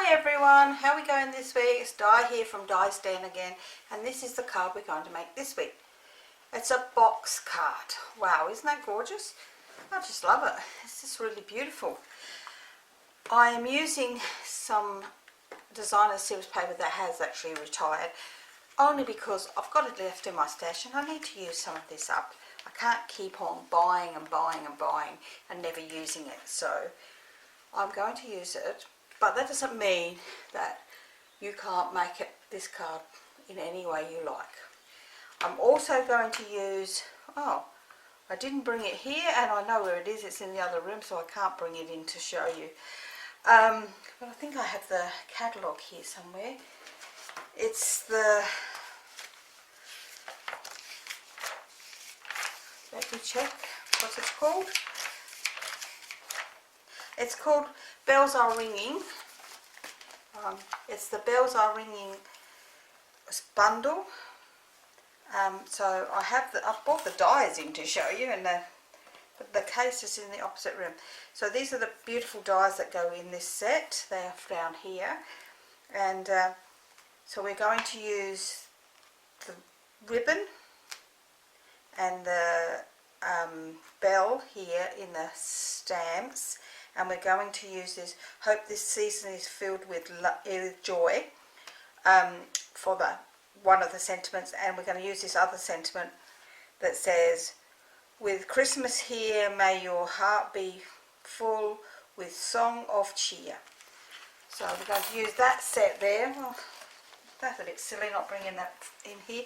Hi everyone, how are we going this week? It's Di here from Di's Den again, and this is the card we're going to make this week. It's a box card. Wow, isn't that gorgeous? I just love it. It's just really beautiful. I am using some designer silver paper that has actually retired, only because I've got it left in my stash and I need to use some of this up. I can't keep on buying and buying and buying and never using it, so I'm going to use it. But that doesn't mean that you can't make it, this card, in any way you like. I'm also going to use, I didn't bring it here and I know where it is, it's in the other room, so I can't bring it in to show you. But I think I have the catalogue here somewhere. It's the, let me check what it's called. It's called Bells Are Ringing. It's the Bells Are Ringing bundle. So I brought the dies in to show you, and the case is in the opposite room. So these are the beautiful dies that go in this set. They are down here, and so we're going to use the ribbon and the bell here in the stamps. And we're going to use this, hope this season is filled with joy, for one of the sentiments. And we're going to use this other sentiment that says, with Christmas here, may your heart be full with song of cheer. So we're going to use that set there. Well, that's a bit silly not bringing that in here.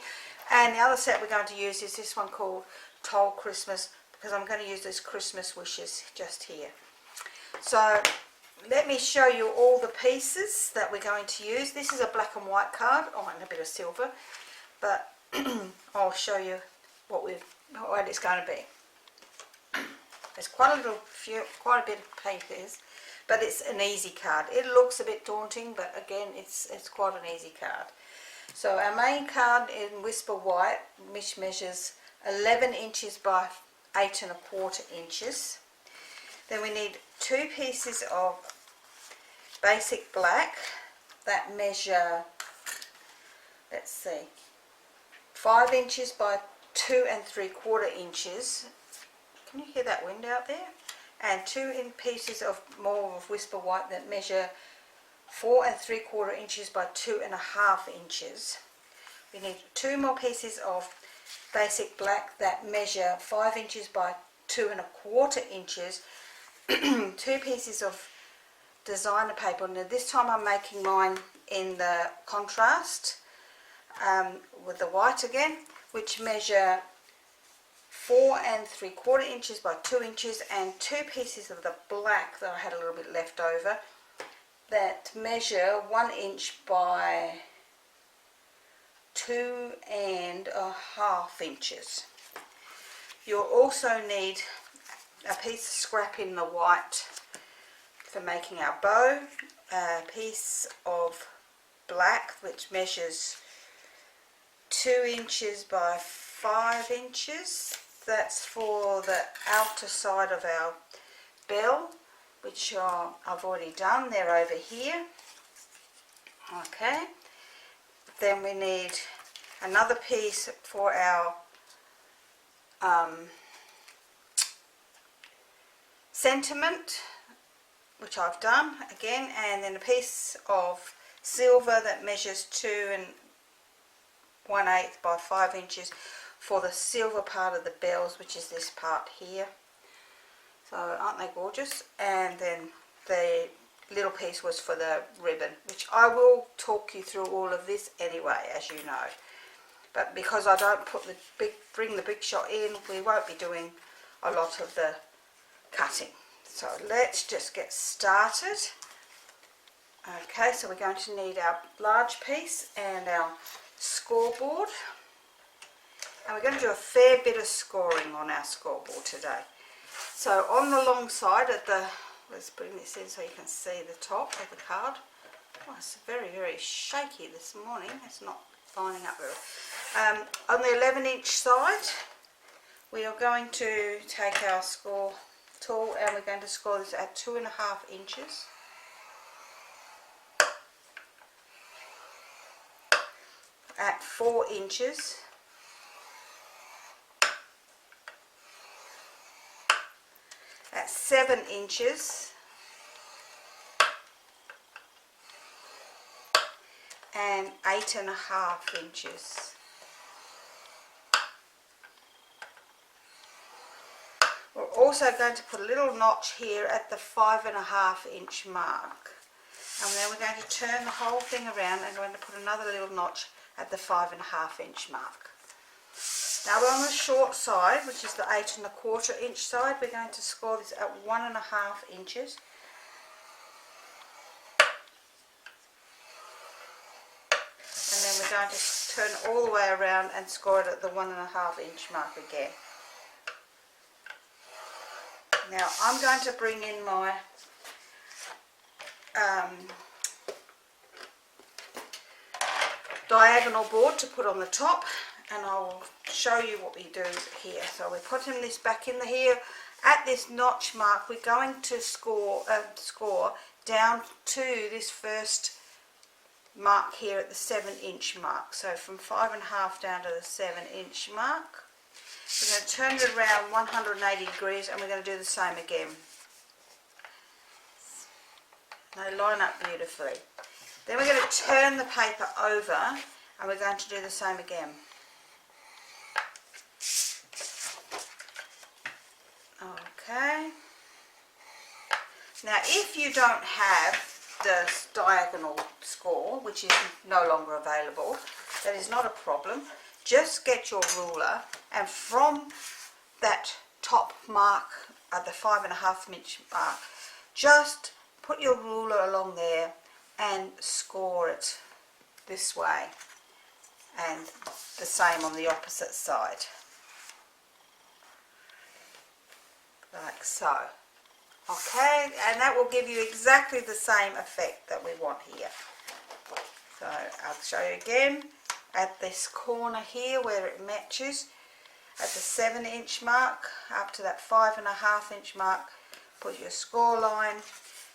And the other set we're going to use is this one called Toll Christmas, because I'm going to use this Christmas wishes just here. So let me show you all the pieces that we're going to use. This is a black and white card, and a bit of silver, but I'll show you what it's going to be. There's quite a bit of papers, but it's an easy card. It looks a bit daunting, but again, it's quite an easy card. So our main card in Whisper White, which measures 11 inches by 8 1/4 inches. Then we need 2 pieces of basic black that measure, let's see, 5 inches by 2 3/4 inches. Can you hear that wind out there? And 2 pieces of more of Whisper White that measure 4 3/4 inches by 2 1/2 inches. We need 2 more pieces of basic black that measure 5 inches by 2 1/4 inches. 2 pieces of designer paper. Now this time I'm making mine in the contrast with the white again, which measure 4 3/4 inches by 2 inches, and 2 pieces of the black that I had a little bit left over that measure 1 inch by 2 1/2 inches. You'll also need a piece of scrap in the white for making our bow, a piece of black which measures 2 inches by 5 inches. That's for the outer side of our bell, which I've already done. They're over here. Okay. Then we need another piece for our sentiment, which I've done again, and then a piece of silver that measures 2 1/8 by 5 inches for the silver part of the bells, which is this part here. So aren't they gorgeous? And then the little piece was for the ribbon, which I will talk you through all of this anyway, as you know. But because I don't bring the big shot in, we won't be doing a lot of the cutting. So let's just get started. Okay, so we're going to need our large piece and our scoreboard, and we're going to do a fair bit of scoring on our scoreboard today. So on the long side of the, let's bring this in so you can see the top of the card. Oh, it's very shaky this morning. It's not lining up very well. On the 11-inch side, we are going to take our score tool and we're going to score this at 2 1/2 inches. at 4 inches, at 7 inches, and 8.5 inches. We're also going to put a little notch here at the 5.5 inch mark, and then we're going to turn the whole thing around and we're going to put another little notch at the 5.5 inch mark. Now we're on the short side, which is the 8.25 inch side. We're going to score this at 1.5 inches. And then we're going to turn all the way around and score it at the 1.5 inch mark again. Now I'm going to bring in my diagonal board to put on the top, and I will show you what we do here. So we're putting this back in here at this notch mark. We're going to score down to this first mark here at the 7 inch mark. So from 5.5 down to the 7 inch mark. We're going to turn it around 180 degrees and we're going to do the same again. They line up beautifully. Then we're going to turn the paper over and we're going to do the same again. Okay. Now if you don't have the diagonal score, which is no longer available, that is not a problem. Just get your ruler and from that top mark at the 5.5 inch mark, just put your ruler along there and score it this way, and the same on the opposite side, like so. Okay, and that will give you exactly the same effect that we want here. So I'll show you again at this corner here where it matches at the 7 inch mark up to that 5.5 inch mark, put your score line,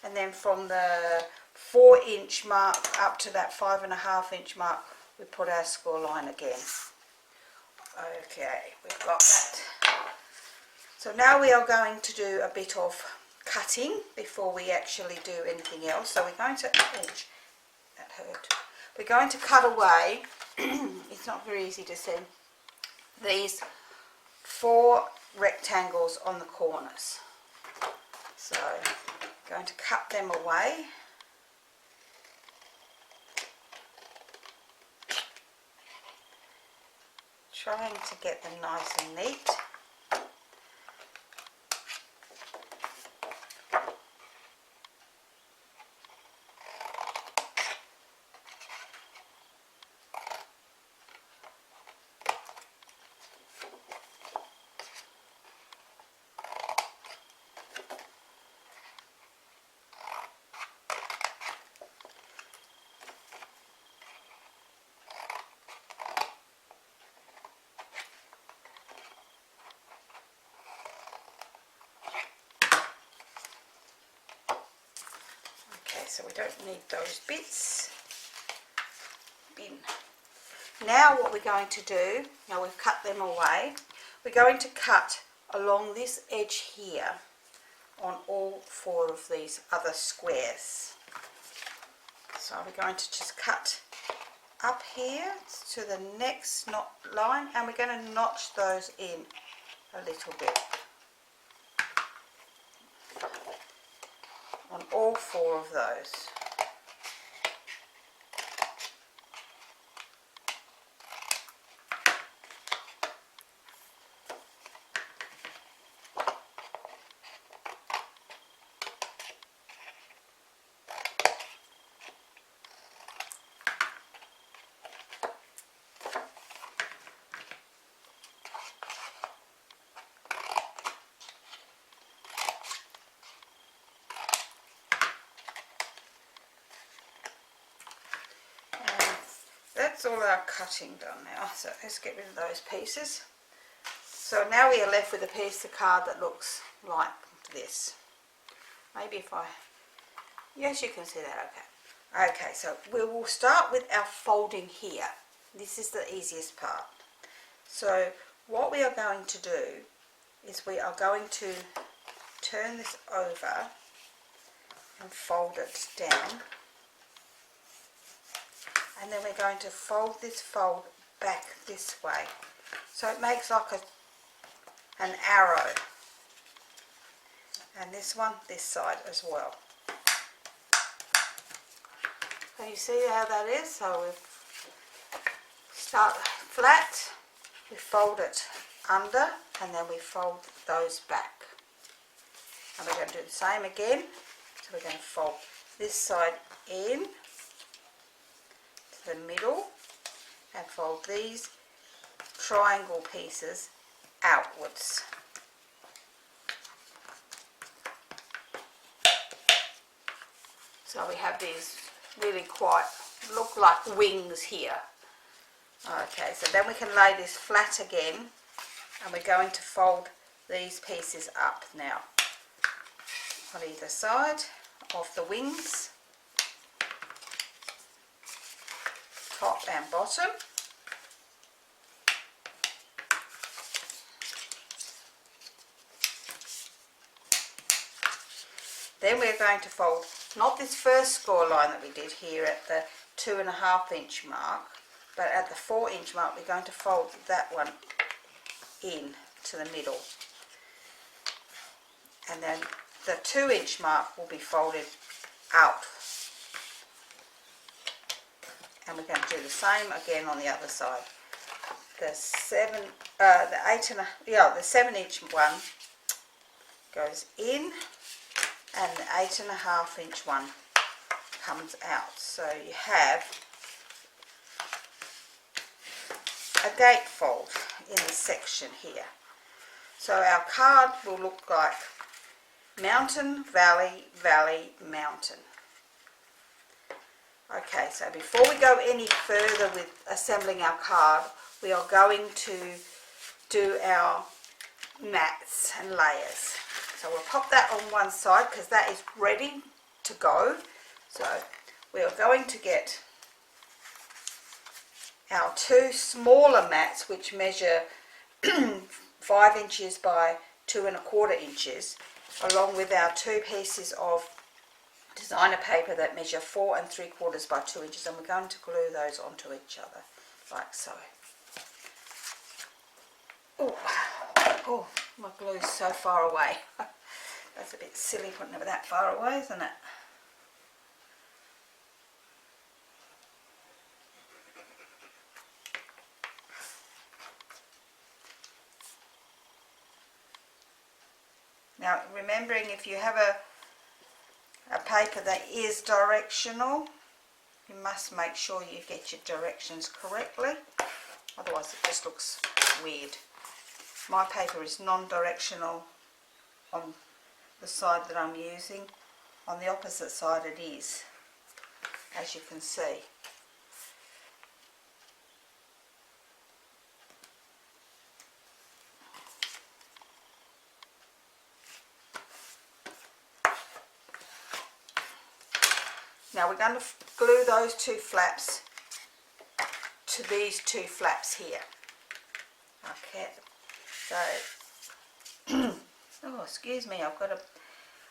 and then from the 4 inch mark up to that 5.5 inch mark we put our score line again. Okay, we've got that. So now we are going to do a bit of cutting before we actually do anything else. So we're going to, ouch, that hurt. We're going to cut away, it's not very easy to see, these 4 rectangles on the corners. So going to cut them away. Trying to get them nice and neat. So we don't need those bits. Bin. Now what we're going to do, now we've cut them away, we're going to cut along this edge here on all 4 of these other squares. So we're going to just cut up here to the next knot line, and we're going to notch those in a little bit on all 4 of those. That's all our cutting done now, so let's get rid of those pieces. So now we are left with a piece of card that looks like this. Maybe if I, yes, you can see that, okay. Okay, so we will start with our folding here. This is the easiest part. So what we are going to do is we are going to turn this over and fold it down, and then we're going to fold this fold back this way, so it makes like an arrow, and this one this side as well. So you see how that is? So we start flat, we fold it under, and then we fold those back. And we're going to do the same again. So we're going to fold this side in to the middle and fold these triangle pieces outwards. So we have these really quite look like wings here. Okay, so then we can lay this flat again, and we're going to fold these pieces up now on either side of the wings, top and bottom. Then we're going to fold not this first score line that we did here at the 2.5 inch mark, but at the 4 inch mark we're going to fold that one in to the middle, and then the 2 inch mark will be folded out, and we're going to do the same again on the other side. The 7 inch one goes in, and the 8.5 inch one comes out. So you have a gatefold in this section here. So our card will look like mountain, valley, valley, mountain. Okay, so before we go any further with assembling our card, we are going to do our mats and layers. So we'll pop that on one side because that is ready to go. So we are going to get our 2 smaller mats, which measure 5 inches by 2.25 inches, along with our 2 pieces of designer paper that measure 4 3/4 by 2 inches, and we're going to glue those onto each other like so. Oh, my glue's so far away. That's a bit silly putting it that far away, isn't it? Now, remembering, if you have a paper that is directional, you must make sure you get your directions correctly, otherwise it just looks weird. My paper is non-directional on the side that I'm using. On the opposite side it is, as you can see. Now we're going to glue those 2 flaps to these 2 flaps here. Okay, so, oh excuse me, I've got a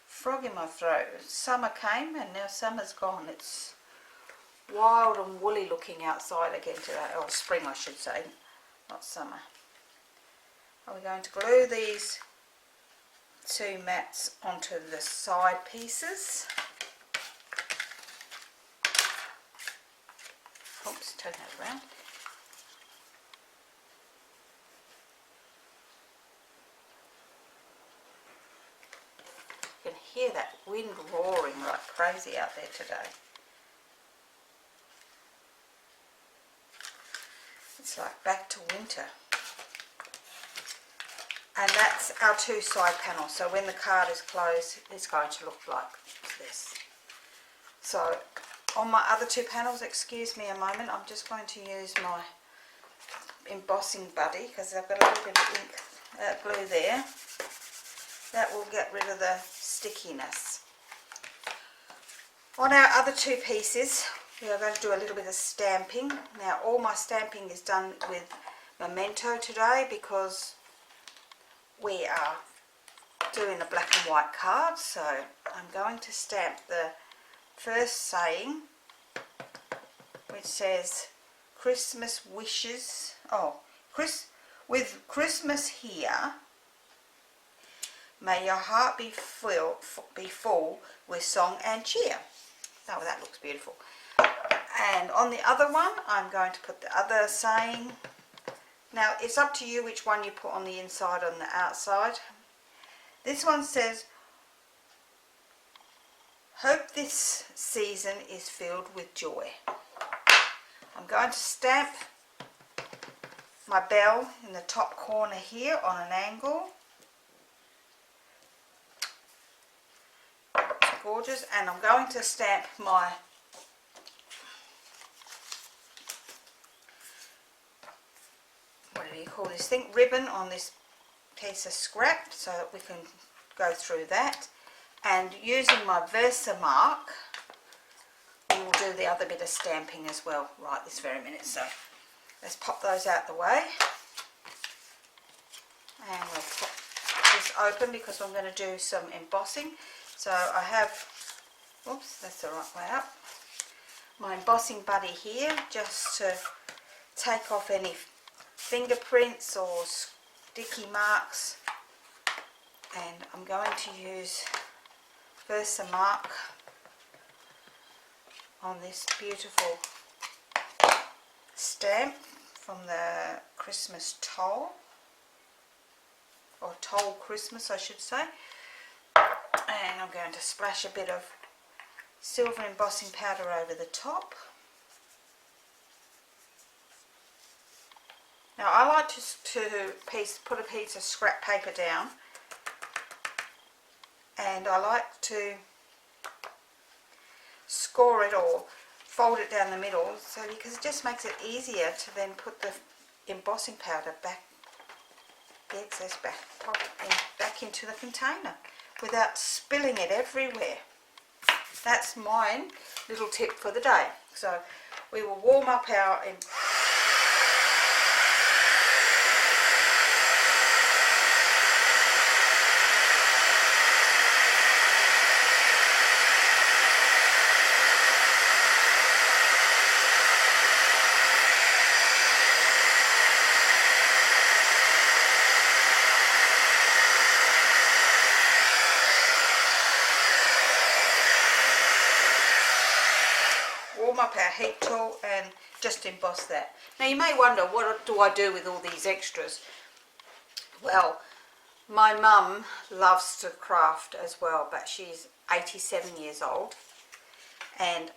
frog in my throat. Summer came and now summer's gone. It's wild and woolly looking outside again today, or spring I should say, not summer. Are we going to glue these 2 mats onto the side pieces? Oops, turn that around. You can hear that wind roaring like crazy out there today. It's like back to winter. And that's our 2 side panels. So when the card is closed, it's going to look like this. So on my other 2 panels, excuse me a moment, I'm just going to use my embossing buddy because I've got a little bit of ink glue there. That will get rid of the stickiness. On our other 2 pieces, we are going to do a little bit of stamping. Now all my stamping is done with Memento today because we are doing a black and white card. So I'm going to stamp the first saying, which says Christmas wishes, with Christmas here, may your heart be full with song and cheer. Oh, that looks beautiful. And on the other one, I'm going to put the other saying. Now, it's up to you which one you put on the inside or on the outside. This one says, hope this season is filled with joy. I'm going to stamp my bell in the top corner here on an angle. It's gorgeous. And I'm going to stamp my call this thing, ribbon on this piece of scrap so that we can go through that. And using my Versamark, we will do the other bit of stamping as well right this very minute. So let's pop those out the way, and we'll pop this open because I'm going to do some embossing. So I have, oops, that's the right way up, my embossing buddy here just to take off any fingerprints or sticky marks, and I'm going to use Versamark on this beautiful stamp from the Christmas Toll, or Toll Christmas I should say, and I'm going to splash a bit of silver embossing powder over the top. Now I like to put a piece of scrap paper down, and I like to score it or fold it down the middle, so because it just makes it easier to then put the embossing powder back, the excess back into the container without spilling it everywhere. That's my little tip for the day. So we will warm up our heat tool and just emboss that. Now you may wonder, what do I do with all these extras? Well, my mum loves to craft as well, but she's 87 years old, and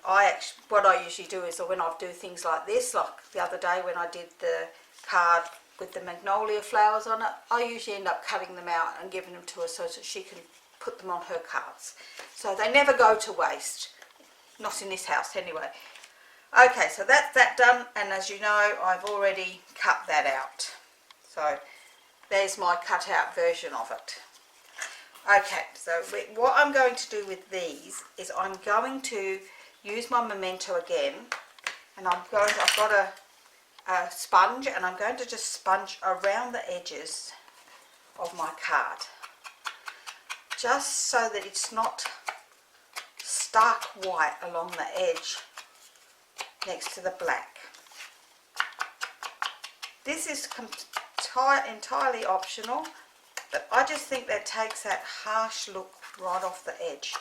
what I usually do is when I do things like this, like the other day when I did the card with the magnolia flowers on it, I usually end up cutting them out and giving them to her so that she can put them on her cards. So they never go to waste, not in this house anyway. Okay, so that's that done, and as you know, I've already cut that out. So there's my cut out version of it. Okay, so what I'm going to do with these is I'm going to use my Memento again, and I've got a sponge, and I'm going to just sponge around the edges of my card, just so that it's not stark white along the edge next to the black. This is entirely optional, but I just think that takes that harsh look right off the edge.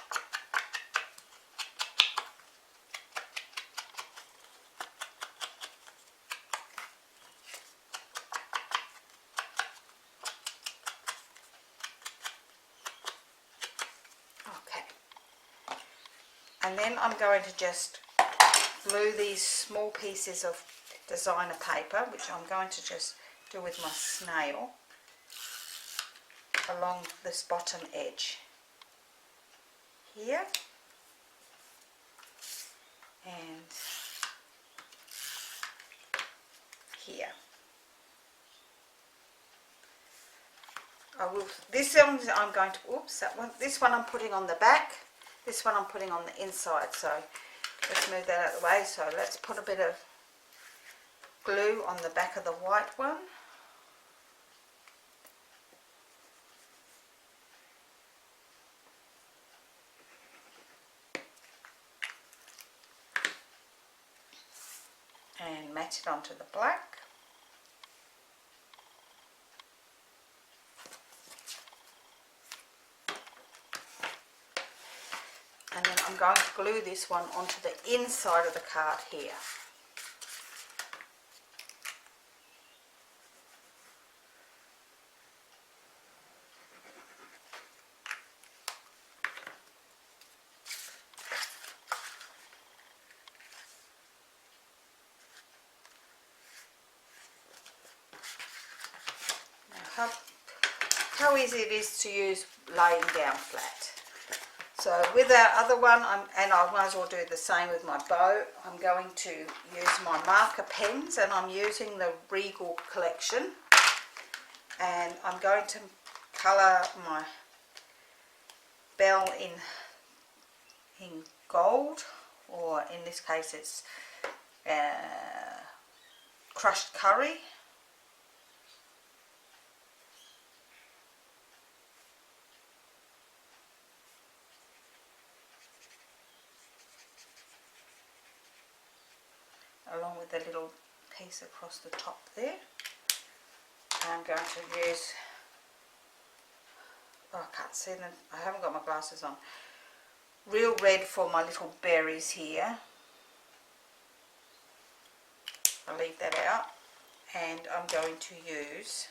Okay, and then I'm going to just glue these small pieces of designer paper, which I'm going to just do with my snail, along this bottom edge here, and here. This one I'm going to, this one I'm putting on the back, this one I'm putting on the inside, so Let's move that out of the way. So let's put a bit of glue on the back of the white one. And match it onto the black. And then I'm going to glue this one onto the inside of the card here. Now, how easy it is to use laying down flat. So with our other one, and I might as well do the same with my bow, I'm going to use my marker pens, and I'm using the Regal collection, and I'm going to colour my bell in gold, or in this case it's crushed curry. Along with the little piece across the top there. I'm going to use, oh, I can't see them, I haven't got my glasses on, real red for my little berries here. I'll leave that out, and I'm going to use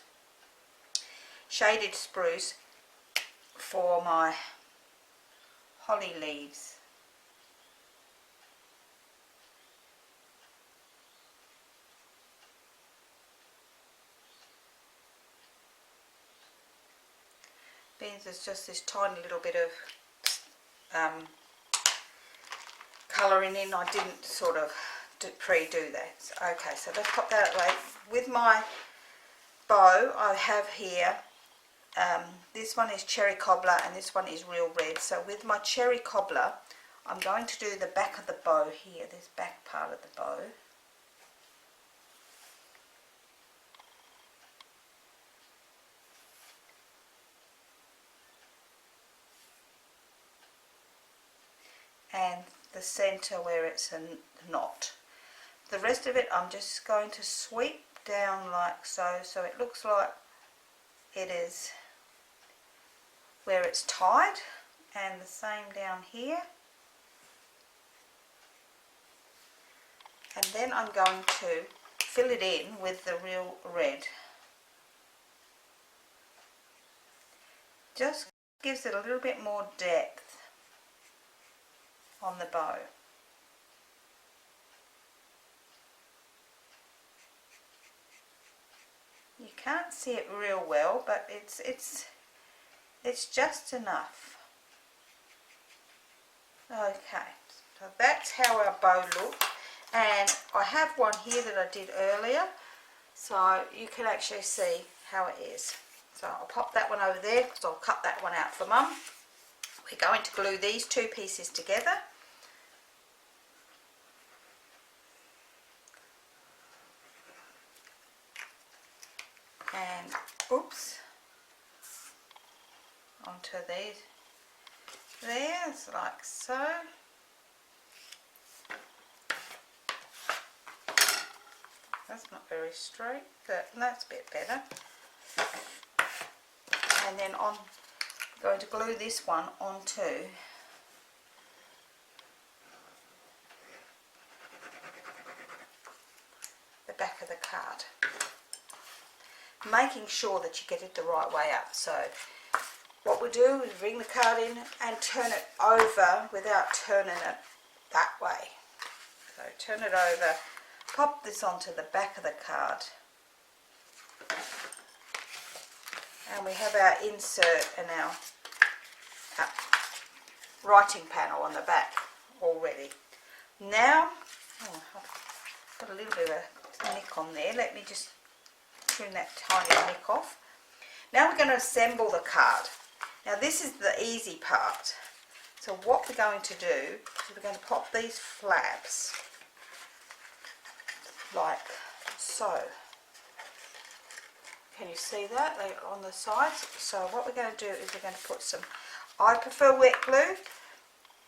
shaded spruce for my holly leaves. There's just this tiny little bit of colouring in. I didn't sort of pre-do that. Okay, so let's pop that away. With my bow, I have here, this one is cherry cobbler and this one is real red. So with my cherry cobbler, I'm going to do the back of the bow here, this back part of the bow. And the centre where it's a knot. The rest of it I'm just going to sweep down like so, so it looks like it is where it's tied, and the same down here. And then I'm going to fill it in with the real red. Just gives it a little bit more depth on the bow. You can't see it real well, but it's just enough. Okay, so that's how our bow looks, and I have one here that I did earlier, so you can actually see how it is. So I'll pop that one over there because I'll cut that one out for Mum. We're going to glue these two pieces together. And oops, onto these there, like so. That's not very straight, but that's a bit better. And then I'm going to glue this one onto the back of the card, making sure that you get it the right way up. So what we do is bring the card in and turn it over without turning it that way. So turn it over, pop this onto the back of the card, and we have our insert and our writing panel on the back already. Now, oh, I've got a little bit of a nick on there. Let me just trim that tiny nick off. Now we're going to assemble the card. Now this is the easy part. So what we're going to do is we're going to pop these flaps like so. Can you see that? They're on the sides. So what we're going to do is we're going to put some, I prefer wet glue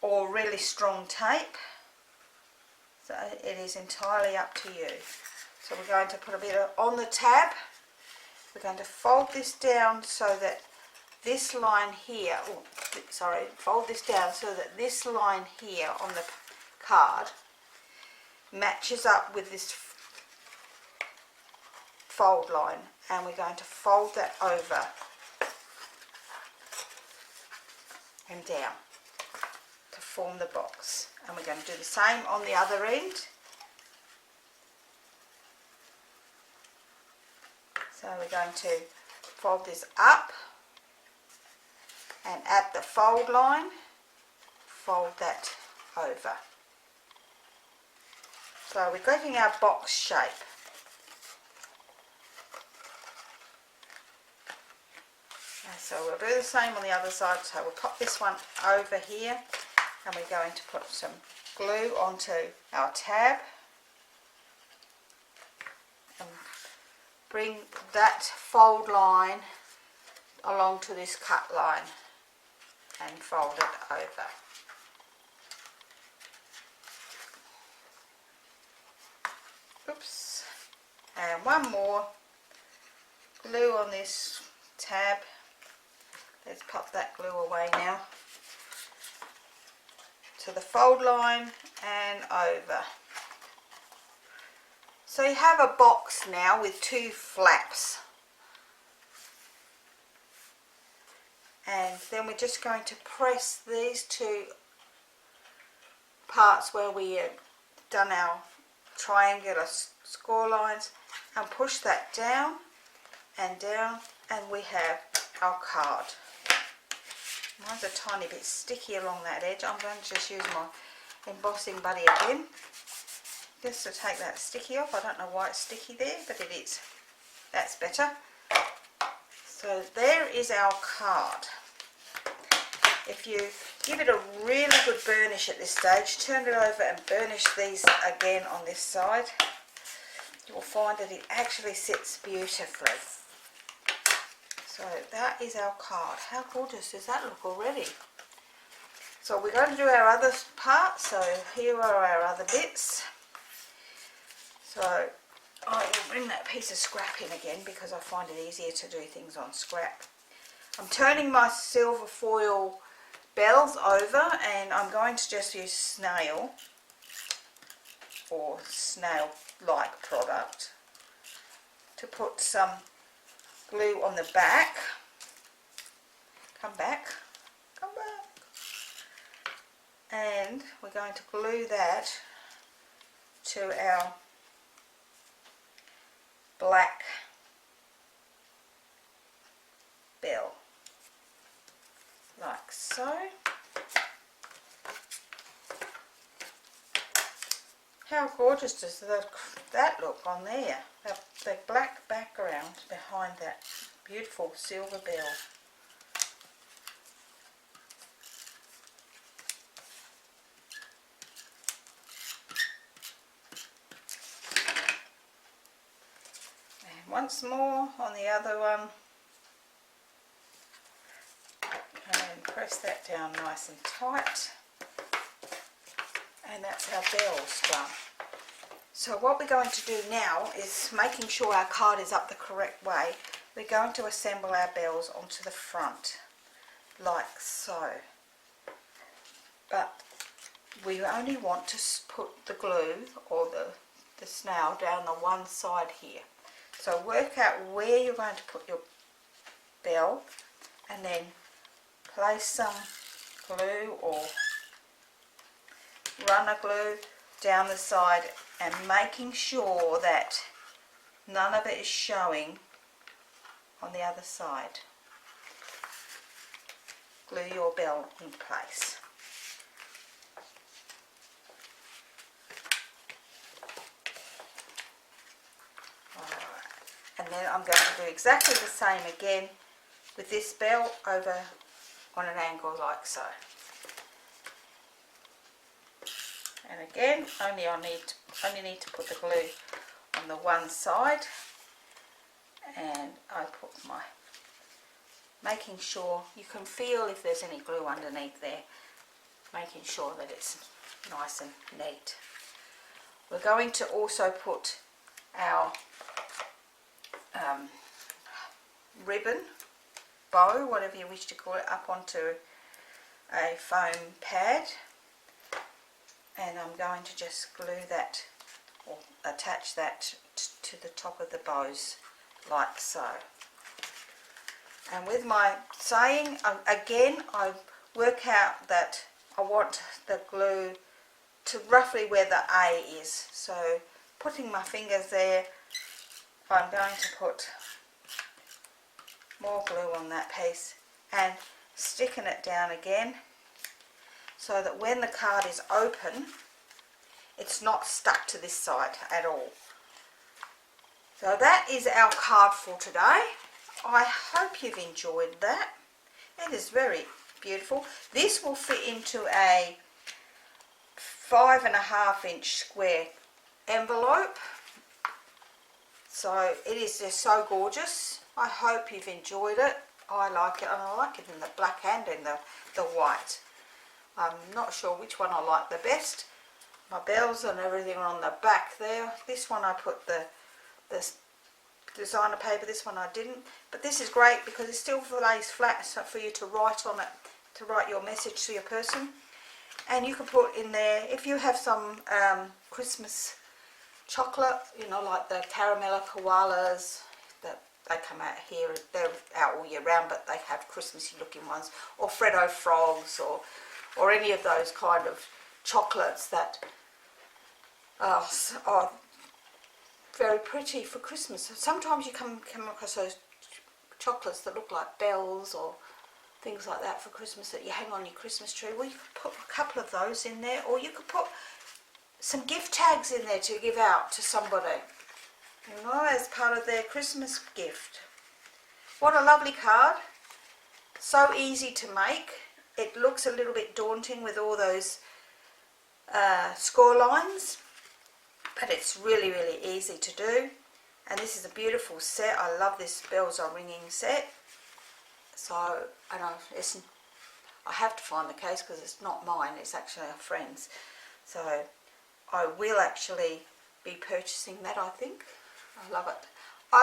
or really strong tape. So it is entirely up to you. So we're going to put a bit on the tab. We're going to fold this down so that this line here, fold this down so that this line here on the card matches up with this fold line, and we're going to fold that over and down to form the box. And we're going to do the same on the other end. So we're going to fold this up, and at the fold line, fold that over. So we're getting our box shape. And so we'll do the same on the other side. So we'll pop this one over here, and we're going to put some glue onto our tab. And bring that fold line along to this cut line and fold it over. Oops. And one more glue on this tab. Let's pop that glue away now. To the fold line and over. So you have a box now with two flaps. And then we're just going to press these two parts where we have done our triangular score lines and push that down, and we have our card. Mine's a tiny bit sticky along that edge. I'm going to just use my embossing buddy again just to take that sticky off. I don't know why it's sticky there, but it is. That's better. So there is our card. If you give it a really good burnish at this stage, turn it over and burnish these again on this side, you will find that it actually sits beautifully. So that is our card. How gorgeous does that look already? So we're going to do our other part. So here are our other bits. So I will bring that piece of scrap in again because I find it easier to do things on scrap. I'm turning my silver foil bells over, and I'm going to just use snail or snail-like product to put some glue on the back. Come back. And we're going to glue that to our black bell, like so. How gorgeous does that look on there? The black background behind that beautiful silver bell. And once more on the other one. And press that down nice and tight. And that's our bells done. So what we're going to do now is, making sure our card is up the correct way, we're going to assemble our bells onto the front, like so. But we only want to put the glue or the snail down the one side here. So work out where you're going to put your bell, and then place some glue or runner glue down the side, and making sure that none of it is showing on the other side. Glue your bell in place. Alright, and then I'm going to do exactly the same again with this bell over on an angle like so. And again, only need to put the glue on the one side, and I put my, making sure you can feel if there's any glue underneath there, making sure that it's nice and neat. We're going to also put our ribbon, bow, whatever you wish to call it, up onto a foam pad, and I'm going to just glue that or attach that to the top of the bows like so. And with my saying, again, I work out that I want the glue to roughly where the A is. So putting my fingers there, I'm going to put more glue on that piece and sticking it down again, so that when the card is open, it's not stuck to this side at all. So that is our card for today. I hope you've enjoyed that. It is very beautiful. This will fit into a 5.5-inch square envelope. So it is just so gorgeous. I hope you've enjoyed it. I like it, and I like it in the black and in the white. I'm not sure which one I like the best. My bells and everything are on the back there. This one I put the designer paper, this one I didn't. But this is great because it still lays flat, so for you to write on it, to write your message to your person. And you can put in there, if you have some Christmas chocolate, you know, like the caramel koalas, that they come out here, they're out all year round, but they have Christmassy looking ones, or Freddo frogs, or any of those kind of chocolates that are very pretty for Christmas. Sometimes you come across those chocolates that look like bells or things like that for Christmas that you hang on your Christmas tree. Well, you could put a couple of those in there, or you could put some gift tags in there to give out to somebody, you know, as part of their Christmas gift. What a lovely card. So easy to make. It looks a little bit daunting with all those score lines, but it's really, really easy to do. And this is a beautiful set. I love this Bells Are Ringing set. So, and I have to find the case because it's not mine, it's actually a friend's. So I will actually be purchasing that, I think. I love it.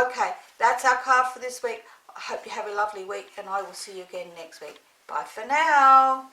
Okay, that's our card for this week. I hope you have a lovely week, and I will see you again next week. Bye for now.